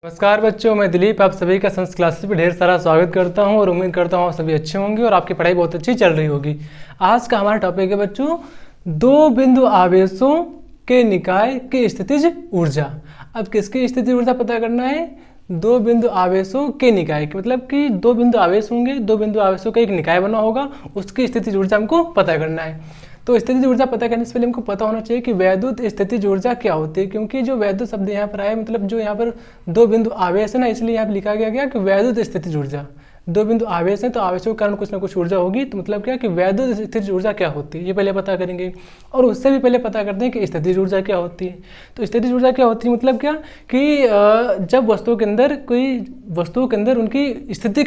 नमस्कार बच्चों, मैं दिलीप आप सभी का संस्कृत क्लासेस पे ढेर सारा स्वागत करता हूं और उम्मीद करता हूं आप सभी अच्छे होंगे और आपकी पढ़ाई बहुत अच्छी चल रही होगी। आज का हमारा टॉपिक है बच्चों, दो बिंदु आवेशों के निकाय की स्थितिज ऊर्जा। अब किसकी स्थितिज ऊर्जा पता करना है? दो बिंदु आवेशों के निकाय की, मतलब कि दो बिंदु आवेश होंगे, दो बिंदु आवेशों का एक निकाय बना होगा, उसकी स्थितिज ऊर्जा हमको पता करना है। तो स्थितिज ऊर्जा पता करने से पहले हमको पता होना चाहिए कि वैद्युत स्थितिज ऊर्जा क्या होती है, क्योंकि जो वैद्युत शब्द यहाँ पर आया, मतलब जो यहाँ पर दो बिंदु आवेश है ना, इसलिए यहाँ पर लिखा गया कि वैद्युत स्थितिज ऊर्जा। दो बिंदु आवेश है तो आवेशों के कारण कुछ ना कुछ ऊर्जा होगी, तो मतलब क्या कि वैद्युत स्थितिज ऊर्जा क्या होती है ये पहले पता करेंगे। और उससे भी पहले पता करते हैं कि स्थितिज ऊर्जा क्या होती है। तो स्थितिज ऊर्जा क्या होती है, मतलब क्या कि जब वस्तुओं के अंदर उनकी स्थिति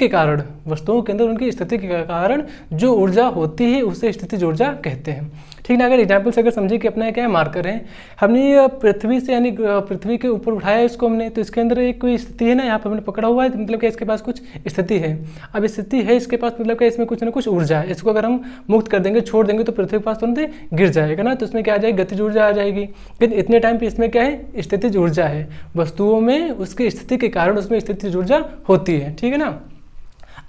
के कारण जो ऊर्जा होती है उसे स्थितिज ऊर्जा कहते हैं। ठीक ना। अगर एग्जाम्पल से अगर समझिए कि अपना क्या है, मार्कर है, हमने पृथ्वी से यानी पृथ्वी के ऊपर उठाया है इसको हमने, तो इसके अंदर एक कोई स्थिति है ना, यहाँ पर हमने पकड़ा हुआ है, तो मतलब क्या इसके पास कुछ स्थिति है। अब स्थिति है इसके पास, मतलब क्या इसमें कुछ ना कुछ ऊर्जा है। इसको अगर हम मुक्त कर देंगे, छोड़ देंगे, तो पृथ्वी के पास तुरंत गिर जाएगा ना, तो इसमें क्या आ जाएगी, गतिज ऊर्जा आ जाएगी। लेकिन इतने टाइम पे इसमें क्या है, स्थितिज ऊर्जा है। वस्तुओं में उसकी स्थिति के कारण उसमें स्थितिज ऊर्जा होती है। ठीक है ना।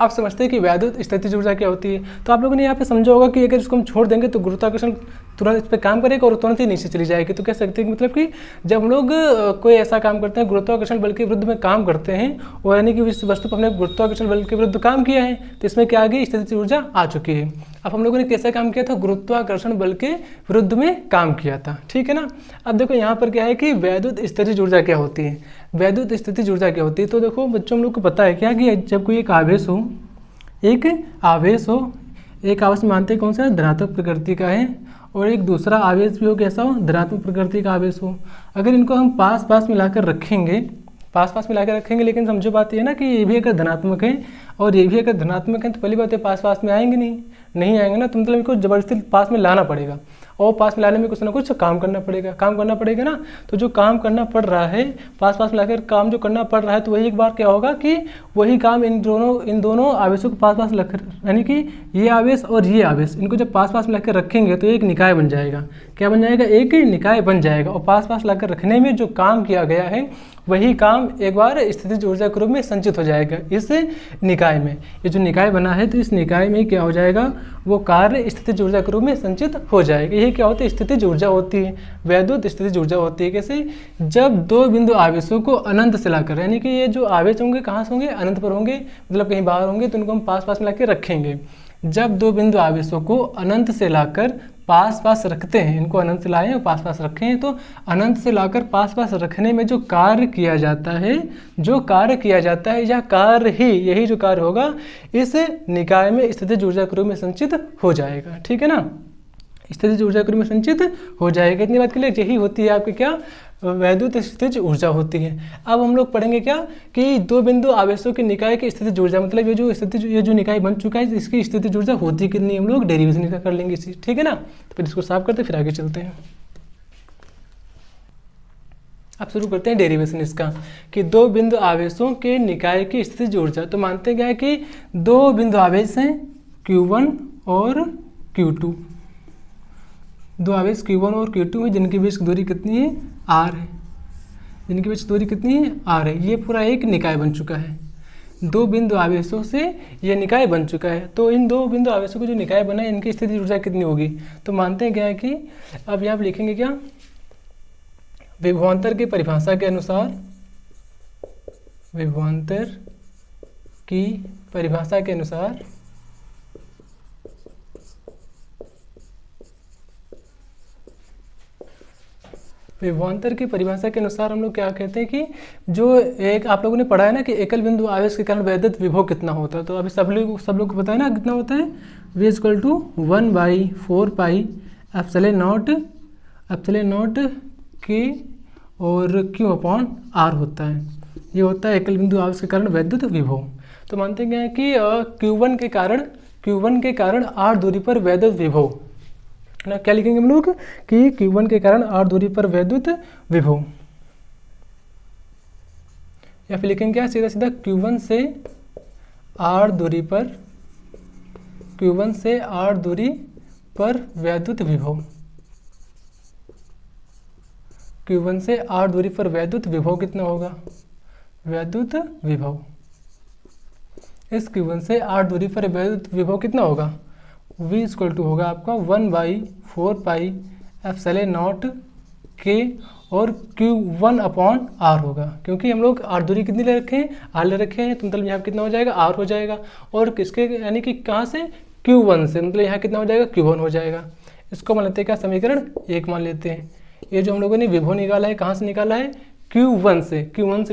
आप समझते हैं कि वैद्युत स्थितिज ऊर्जा क्या होती है। तो आप लोगों ने यहाँ पे समझा होगा कि अगर इसको हम छोड़ देंगे तो गुरुत्वाकर्षण तुरंत इस पर काम करेगा और तुरंत ही नीचे चली जाएगी। तो कह सकते हैं कि मतलब कि जब हम लोग कोई ऐसा काम करते हैं, गुरुत्वाकर्षण बल के विरुद्ध में काम करते हैं, और यानी कि इस वस्तु पर हमने गुरुत्वाकर्षण बल के विरुद्ध काम किया है, तो इसमें क्या आ गई, स्थितिज ऊर्जा आ चुकी है। अब हम लोगों ने कैसा काम किया था, गुरुत्वाकर्षण बल के विरुद्ध में काम किया था। ठीक है ना। अब देखो यहाँ पर क्या है कि वैद्युत स्थितिज ऊर्जा क्या होती है। वैद्युत स्थितिज ऊर्जा क्या होती है, तो देखो बच्चों, हम लोग को पता है क्या कि जब कोई एक आवेश हो, एक आवेश मानते हैं कौन सा, धनात्मक प्रकृति का है, और एक दूसरा आवेश भी हो, कैसा हो, धनात्मक प्रकृति का आवेश हो। अगर इनको हम पास पास मिलाकर रखेंगे, लेकिन समझो बात ये है ना कि ये भी अगर धनात्मक है और ये भी अगर धनात्मक है, तो पहली बात है पास पास में आएंगे नहीं आएंगे ना, तो मतलब इनको जबरदस्ती पास में लाना पड़ेगा, और पास में लाने में कुछ ना कुछ काम करना पड़ेगा ना। तो जो काम करना पड़ रहा है, पास में लाकर काम जो करना पड़ रहा है, तो वही एक बार क्या होगा कि वही काम इन दोनों आवेशों को पास रख, यानी कि ये आवेश और ये आवेश, इनको जब पास में लाकर रखेंगे तो एक निकाय बन जाएगा। क्या बन जाएगा, एक निकाय बन जाएगा। और पास लाकर रखने में जो काम किया गया है वही काम एक बार स्थितिज ऊर्जा के रूप में संचित हो जाएगा इस निकाय में। ये जो निकाय बना है, तो इस निकाय में क्या हो जाएगा, वो कार्य स्थितिज ऊर्जा के रूप में संचित हो जाएगा। यही क्या होता है, स्थितिज ऊर्जा होती है, वैद्युत स्थितिज ऊर्जा होती है। कैसे, जब दो बिंदु आवेशों को अनंत से लाकर, यानी कि ये जो आवेश होंगे कहाँ से होंगे, अनंत पर होंगे, मतलब कहीं बाहर होंगे, तो इनको हम पास में लाकर रखेंगे। जब दो बिंदु आवेशों को अनंत से लाकर पास रखते हैं, इनको अनंत से लाए और पास रखे हैं, तो अनंत से लाकर पास रखने में जो कार्य किया जाता है, यही जो कार्य होगा इस निकाय में स्थितिज ऊर्जा के रूप में संचित हो जाएगा। ठीक है ना, स्थितिज ऊर्जा के रूप में संचित हो जाएगा। इतनी बात के लिए यही होती है आपकी क्या, वैद्युत स्थितिज ऊर्जा होती है। अब हम लोग पढ़ेंगे क्या कि दो बिंदु आवेशों के निकाय की स्थितिज ऊर्जा, मतलब ये जो निकाय बन चुका है, इसकी स्थितिज ऊर्जा होती कितनी, हम लोग डेरिवेशन का कर लेंगे इसी। ठीक है ना। तो फिर इसको साफ करते फिर आगे चलते हैं। अब शुरू करते हैं डेरिवेशन इसका, कि दो बिंदु आवेशों के निकाय की स्थितिज ऊर्जा। तो मानते क्या है कि दो बिंदु आवेश हैं Q1 और Q2, दो आवेश Q1 और Q2 है, जिनके बीच की दूरी कितनी है, R है। जिनके बीच दूरी कितनी है, R है। ये पूरा एक निकाय बन चुका है, दो बिंदु आवेशों से ये निकाय बन चुका है। तो इन दो बिंदु आवेशों को जो निकाय बना है, इनकी स्थितिज ऊर्जा कितनी होगी, तो मानते हैं क्या है कि अब यहाँ पर लिखेंगे क्या, विभवांतर की परिभाषा के अनुसार, विभवांतर की परिभाषा के अनुसार हम लोग क्या कहते हैं कि जो एक आप लोगों ने पढ़ा है ना कि एकल बिंदु आवेश के कारण वैद्युत विभव कितना होता है। तो अभी सब लोग को पता है ना कितना होता है, V = 1/4 एप्सिलॉन नॉट K और Q/R होता है। ये होता है एकल बिंदु आवेश के कारण वैद्युत विभव। तो मानते हैं कि Q1 के कारण R दूरी पर वैद्युत विभव ना, क्या लिखेंगे हम लोग कि Q1 के कारण R दूरी पर वैद्युत विभव, या फिर लिखेंगे क्या, सीधा Q1 से R दूरी पर वैद्युत विभव, Q1 से R दूरी पर वैद्युत विभव कितना होगा, वैद्युत विभव। इस Q1 से r दूरी पर वैद्युत विभव कितना होगा, V इक्वल टू होगा आपका 1/4πε0 K और Q1 अपॉन R होगा, क्योंकि हम लोग r दूरी कितनी ले रखे हैं, r ले रखे हैं, तो मतलब यहाँ कितना हो जाएगा, r हो जाएगा। और किसके यानी कि कहाँ से, Q1 से, मतलब यहाँ कितना हो जाएगा, Q1 हो जाएगा। इसको मान लेते हैं क्या, समीकरण 1 मान लेते हैं। ये जो हम लोगों ने विभव निकाला है, कहाँ से निकाला है, Q1 से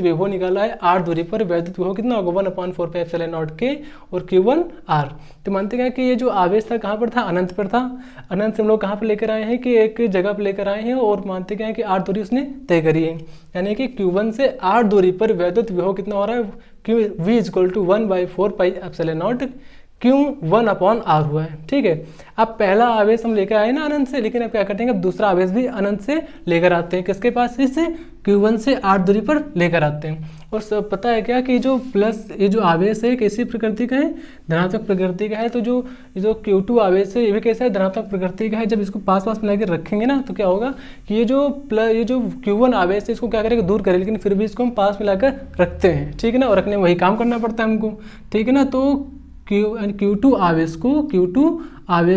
विभव निकाला है। r दूरी पर वैद्युत विभव कितना होगा, 1/4πε0 K और Q1 R। तो मानते हैं कि ये जो आवेश था कहाँ पर था, अनंत पर था। अनंत से हम लोग कहाँ पर लेकर आए हैं कि एक जगह पर लेकर आए हैं, और मानते हैं कि r दूरी उसने तय करी है, यानी कि Q1 से r दूरी पर वैद्युत विभव कितना हो रहा है, V equal to 1/4πε0 Q1 upon R हुआ है। ठीक है, अब पहला आवेश हम लेकर आए ना अनंत से, लेकिन अब क्या करते हैं, अब दूसरा आवेश भी अनंत से लेकर आते हैं। किसके पास, इससे Q1 से r दूरी पर लेकर आते हैं। और सब पता है क्या कि जो प्लस ये जो आवेश है कैसी प्रकृति का है, धनात्मक प्रकृति का है। तो जो Q2 आवेश है ये भी कैसा है, धनात्मक प्रकृति का है। जब इसको पास पास मिला कर रखेंगे ना तो क्या होगा कि ये जो Q1 आवेश है इसको क्या करेगा, दूर करें, लेकिन फिर भी इसको हम पास मिलाकर रखते हैं। ठीक है ना, और रखने में वही काम करना पड़ता है हमको। ठीक है ना, तो Q2 आवेश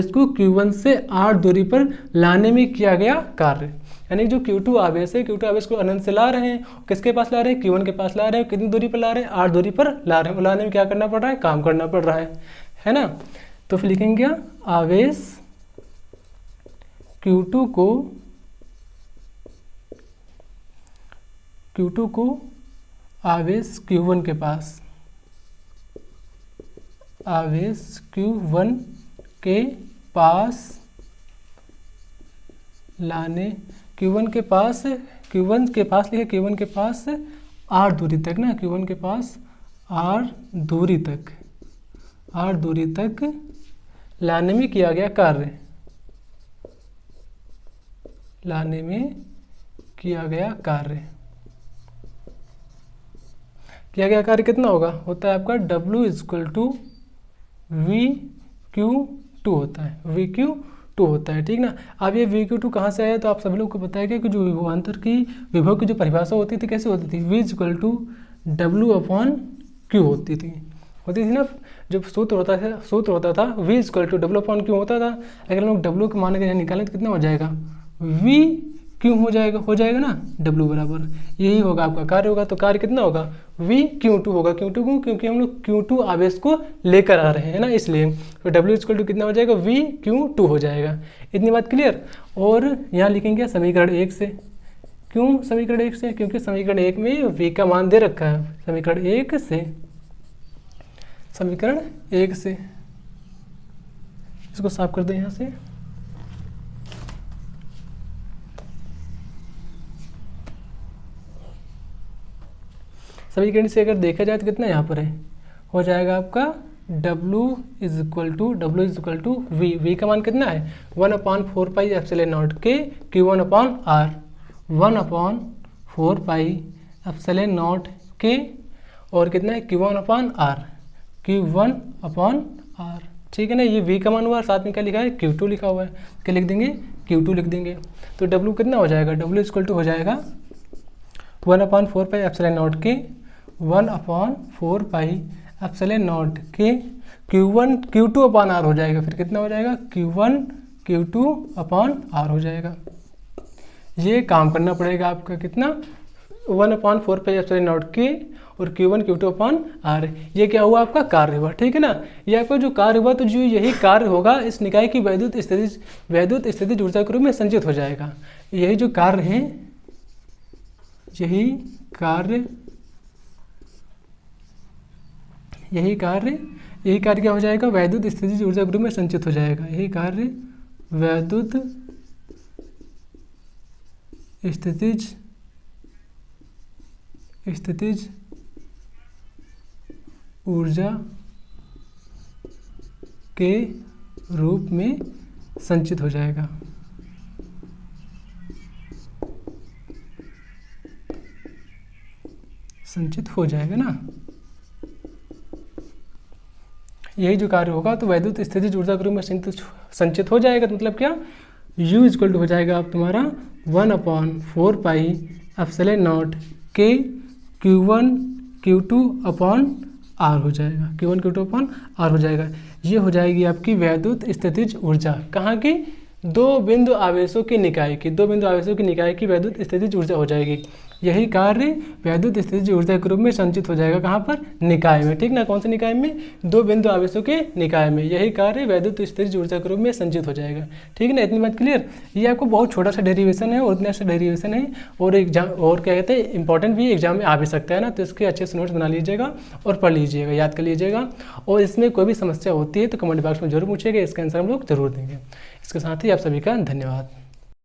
को Q1 से r दूरी पर लाने में किया गया कार्य, यानी जो Q2 आवेश है, Q2 आवेश को अनंत से ला रहे हैं, किसके पास ला रहे हैं, Q1 के पास ला रहे हैं। कितनी दूरी पर ला रहे हैं, r दूरी पर ला रहे हैं। लाने में क्या करना पड़ रहा है, काम करना पड़ रहा है ना। तो फिर लिखेंगे क्या, आवेश Q2 को आवेश Q1 के पास, आवेश Q1 के पास लाने, Q1 के पास लिखे, Q1 के पास r दूरी तक ना, Q1 के पास r दूरी तक लाने में किया गया कार्य, किया गया कार्य कितना होगा, होता है आपका W इक्वल टू VQ2 होता है, VQ2 होता है। ठीक ना, अब ये VQ2 कहाँ से आया, तो आप सभी लोग को पता है कि जो विभवांतर की विभव की जो परिभाषा होती थी कैसे होती थी, V इक्वल टू W/Q होती थी ना। जब सूत्र होता था V इक्वल टू W/Q होता था। अगर हम लोग W के मान के निकालें तो कितना हो जाएगा, VQ हो जाएगा ना, W बराबर यही होगा आपका कार्य होगा। तो कार्य कितना होगा, VQ2 होगा। क्योंकि हम लोग Q2 आवेश को लेकर आ रहे हैं ना, इसलिए तो W इक्वल टू कितना हो जाएगा, VQ2 हो जाएगा। इतनी बात क्लियर। और यहाँ लिखेंगे समीकरण 1 से। क्यों समीकरण 1 से, क्योंकि समीकरण 1 में V का मान दे रखा है। समीकरण 1 से इसको साफ कर दें यहाँ से। समीकरण से अगर देखा जाए तो कितना यहाँ पर है, हो जाएगा आपका W इक्वल टू V का मान कितना है, 1/4πε0 K Q1 upon R, 1/4πε0 K और कितना है Q1 अपॉन R। ठीक है ना, ये V का मान हुआ, साथ में क्या लिखा है, Q2 लिखा हुआ है। क्या लिख देंगे, Q2 लिख देंगे। तो W कितना हो जाएगा, W इक्वल टू हो जाएगा 1/4πε0 K 1/4πε0 K Q2 upon R हो जाएगा। फिर कितना हो जाएगा, Q2 अपॉन R हो जाएगा। ये काम करना पड़ेगा आपका कितना, 1/4πε0 K और Q2 अपॉन R। ये क्या हुआ, आपका कार्य हुआ। ठीक है ना, ये आपका जो कार्य हुआ, तो जो यही कार्य होगा इस निकाय की वैद्युत स्थितिज ऊर्जा के रूप में संचित हो जाएगा। यही जो कार्य है, यही कार्य क्या हो जाएगा, वैद्युत स्थितिज ऊर्जा के रूप में संचित हो जाएगा। यही कार्य वैद्युत स्थितिज ऊर्जा के रूप में संचित हो जाएगा। ना, यही जो कार्य होगा तो वैद्युत स्थितिज ऊर्जा के रूप में संचित हो जाएगा। तो मतलब क्या, U इक्वल टू हो जाएगा आप तुम्हारा 1/4πε0 K Q1 Q2/R हो जाएगा, Q1 Q2/R हो जाएगा। ये हो जाएगी आपकी वैद्युत स्थितिज ऊर्जा। कहाँ की? दो बिंदु आवेशों की निकाय की, दो बिंदु आवेशों की निकाय की वैद्युत स्थितिज ऊर्जा हो जाएगी। यही कार्य वैद्युत स्थितिज ऊर्जा के रूप में संचित हो जाएगा। कहाँ पर? निकाय में, ठीक ना। कौन से निकाय में? दो बिंदु आवेशों के निकाय में। यही कार्य वैद्युत स्थितिज ऊर्जा के रूप में संचित हो जाएगा, ठीक है ना। इतनी बात क्लियर। ये आपको बहुत छोटा सा डेरिवेशन है, और इतना सा डेरिवेशन है, और एग्जाम और क्या कहते हैं इंपॉर्टेंट भी एग्जाम में आ भी सकता है ना। तो इसके अच्छे से नोट्स बना लीजिएगा और पढ़ लीजिएगा, याद कर लीजिएगा। और इसमें कोई भी समस्या होती है तो कमेंट बॉक्स में जरूर पूछिएगा, इसका आंसर हम लोग जरूर देंगे। इसके साथ ही आप सभी का धन्यवाद।